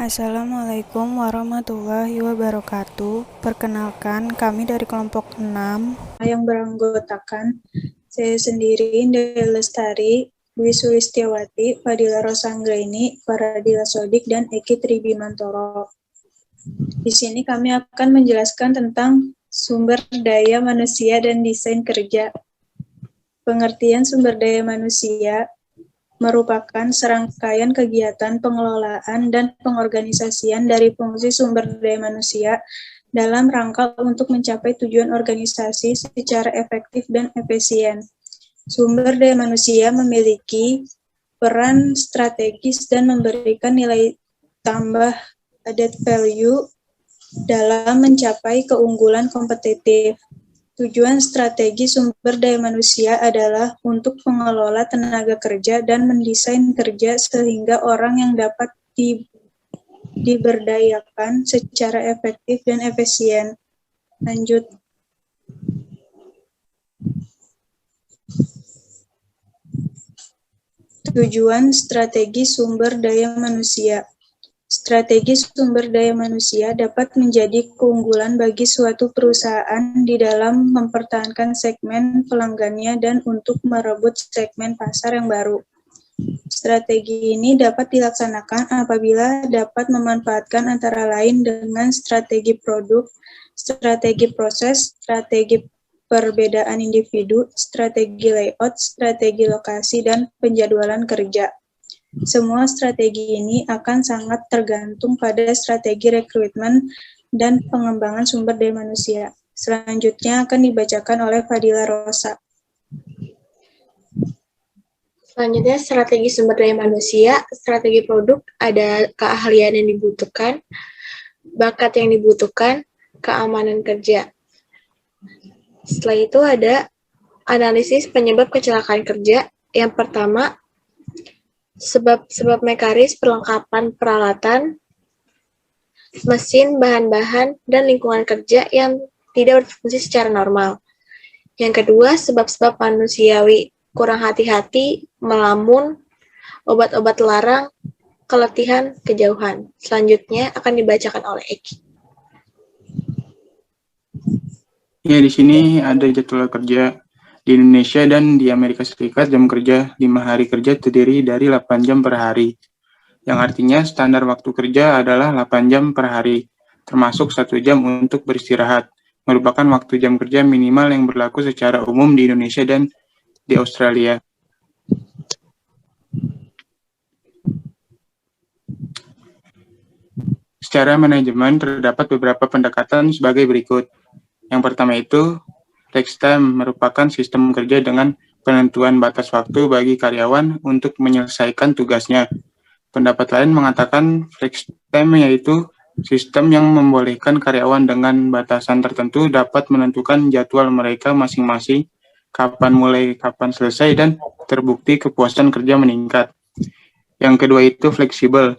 Assalamualaikum warahmatullahi wabarakatuh. Perkenalkan, kami dari kelompok 6 yang beranggotakan saya sendiri, Indah Lestari, Dwi Sulistiawati, Fadila Rosanggraini, Faradila Sodik, dan Eki Tribimantoro. Di sini kami akan menjelaskan tentang sumber daya manusia dan desain kerja. Pengertian sumber daya manusia merupakan serangkaian kegiatan pengelolaan dan pengorganisasian dari fungsi sumber daya manusia dalam rangka untuk mencapai tujuan organisasi secara efektif dan efisien. Sumber daya manusia memiliki peran strategis dan memberikan nilai tambah added value dalam mencapai keunggulan kompetitif. Tujuan strategi sumber daya manusia adalah untuk mengelola tenaga kerja dan mendesain kerja sehingga orang yang dapat diberdayakan secara efektif dan efisien. Lanjut. Tujuan strategi sumber daya manusia. Strategi sumber daya manusia dapat menjadi keunggulan bagi suatu perusahaan di dalam mempertahankan segmen pelanggannya dan untuk merebut segmen pasar yang baru. Strategi ini dapat dilaksanakan apabila dapat memanfaatkan antara lain dengan strategi produk, strategi proses, strategi perbedaan individu, strategi layout, strategi lokasi, dan penjadwalan kerja. Semua strategi ini akan sangat tergantung pada strategi rekrutmen dan pengembangan sumber daya manusia. Selanjutnya akan dibacakan oleh Fadila Rosa. Selanjutnya, strategi sumber daya manusia, strategi produk, ada keahlian yang dibutuhkan, bakat yang dibutuhkan, keamanan kerja. Setelah itu ada analisis penyebab kecelakaan kerja. Yang pertama, sebab mekanis, perlengkapan peralatan, mesin, bahan-bahan, dan lingkungan kerja yang tidak berfungsi secara normal. Yang kedua, sebab-sebab manusiawi, kurang hati-hati, melamun, obat-obat larang, keletihan, kejauhan. Selanjutnya akan dibacakan oleh Eki. Ya, di sini ada jadwal kerja. Di Indonesia dan di Amerika Serikat, jam kerja 5 hari kerja terdiri dari 8 jam per hari, yang artinya standar waktu kerja adalah 8 jam per hari, termasuk 1 jam untuk beristirahat, merupakan waktu jam kerja minimal yang berlaku secara umum di Indonesia dan di Australia. Secara manajemen, terdapat beberapa pendekatan sebagai berikut. Yang pertama itu, flex time merupakan sistem kerja dengan penentuan batas waktu bagi karyawan untuk menyelesaikan tugasnya. Pendapat lain mengatakan flex time yaitu sistem yang membolehkan karyawan dengan batasan tertentu dapat menentukan jadwal mereka masing-masing, kapan mulai, kapan selesai, dan terbukti kepuasan kerja meningkat. Yang kedua itu fleksibel,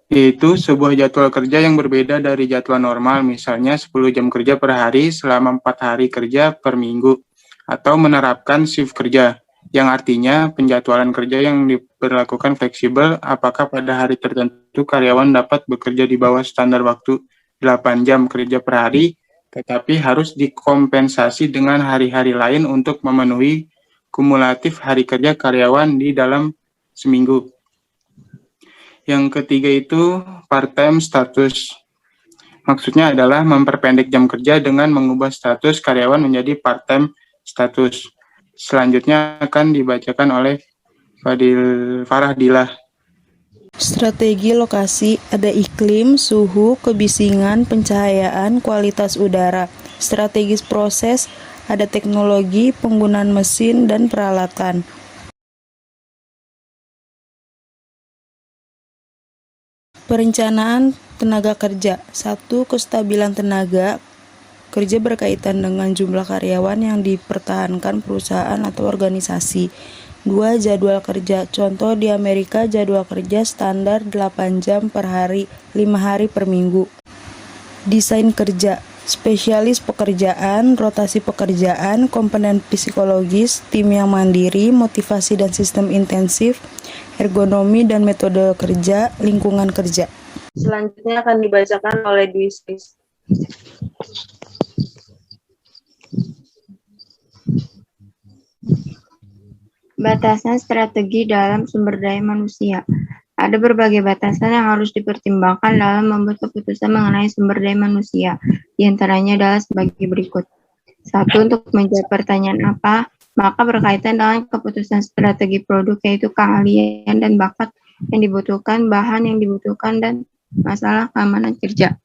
yaitu sebuah jadwal kerja yang berbeda dari jadwal normal, misalnya 10 jam kerja per hari selama 4 hari kerja per minggu, atau menerapkan shift kerja, yang artinya penjadwalan kerja yang diberlakukan fleksibel, apakah pada hari tertentu karyawan dapat bekerja di bawah standar waktu 8 jam kerja per hari, tetapi harus dikompensasi dengan hari-hari lain untuk memenuhi kumulatif hari kerja karyawan di dalam seminggu. Yang ketiga itu part-time status. Maksudnya adalah memperpendek jam kerja dengan mengubah status karyawan menjadi part-time status. Selanjutnya akan dibacakan oleh Faradila. Strategi lokasi, ada iklim, suhu, kebisingan, pencahayaan, kualitas udara. Strategis proses, ada teknologi, penggunaan mesin, dan peralatan. Perencanaan tenaga kerja. 1. Kestabilan tenaga kerja berkaitan dengan jumlah karyawan yang dipertahankan perusahaan atau organisasi. 2. Jadwal kerja. Contoh di Amerika, jadwal kerja standar 8 jam per hari, 5 hari per minggu. Desain kerja. spesialis pekerjaan, rotasi pekerjaan, komponen psikologis, tim yang mandiri, motivasi dan sistem intensif, ergonomi dan metode kerja, lingkungan kerja. Selanjutnya akan dibacakan oleh Dwi Sulis. Batasan strategi dalam sumber daya manusia. Ada berbagai batasan yang harus dipertimbangkan dalam membuat keputusan mengenai sumber daya manusia. Di antaranya adalah sebagai berikut. 1. Untuk menjawab pertanyaan apa, maka berkaitan dengan keputusan strategi produk, yaitu keahlian dan bakat yang dibutuhkan, bahan yang dibutuhkan, dan masalah keamanan kerja.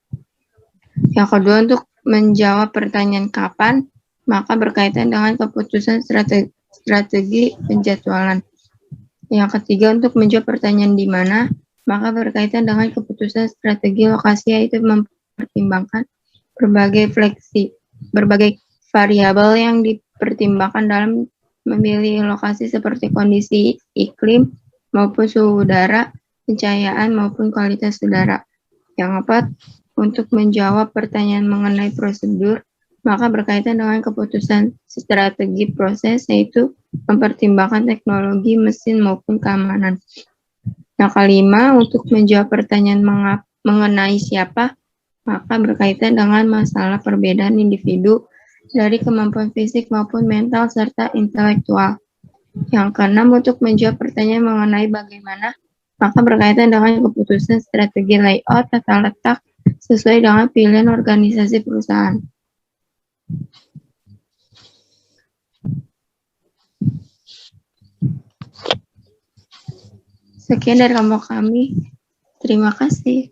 Yang kedua, untuk menjawab pertanyaan kapan, maka berkaitan dengan keputusan strategi penjadwalan. Yang ketiga, untuk menjawab pertanyaan di mana, maka berkaitan dengan keputusan strategi lokasi, yaitu mempertimbangkan berbagai variabel yang dipertimbangkan dalam memilih lokasi seperti kondisi iklim maupun suhu udara, pencahayaan maupun kualitas udara. Yang keempat, untuk menjawab pertanyaan mengenai prosedur, maka berkaitan dengan keputusan strategi proses, yaitu mempertimbangkan teknologi, mesin, maupun keamanan. Yang kelima, untuk menjawab pertanyaan mengenai siapa, maka berkaitan dengan masalah perbedaan individu dari kemampuan fisik maupun mental serta intelektual. Yang keenam, untuk menjawab pertanyaan mengenai bagaimana, maka berkaitan dengan keputusan strategi layout tata letak sesuai dengan pilihan organisasi perusahaan. Sekian dari kelompok kami. Terima kasih.